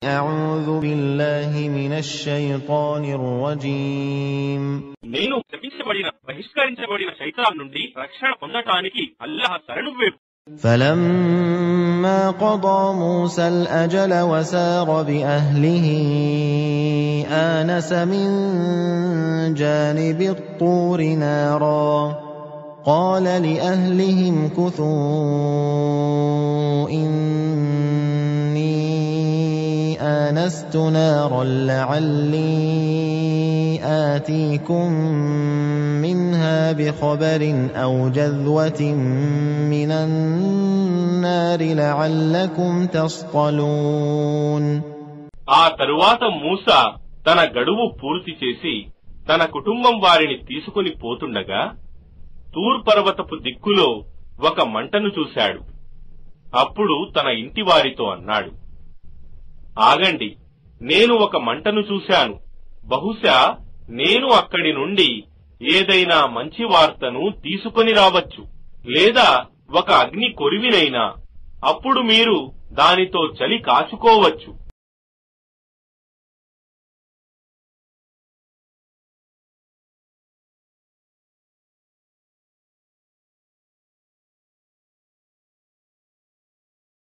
أعوذ بالله من الشيطان الرجيم నేను శపించబడిన బహిష్కరించబడిన శైతాన్ నుండి రక్షణ పొందటానికి అల్లాహ్ శరణు వేడు. فلما قضى موسى الأجل وسار بأهله آنس من جانب الطور نارا قال لأهلهم كثوا إني آنست نارا لعلي آتيكم منها بخبر أو جذوة من النار لعلكم تصطلون. ఆ తరువాత మూసా తన గడువు పూర్తి చేసి తన కుటుంబం వారిని తీసుకుని పోతుండగా తూర్ పర్వతపు దిక్కులో ఒక మంటను చూశాడు. అప్పుడు తన ఇంటి వారితో అన్నాడు, ఆగండి, నేను ఒక మంటను చూశాను. బహుశా నేను అక్కడి నుండి ఏదైనా మంచి వార్తను తీసుకొని రావచ్చు, లేదా ఒక అగ్ని కొరివినైనా. అప్పుడు మీరు దానితో చలి కాచుకోవచ్చు.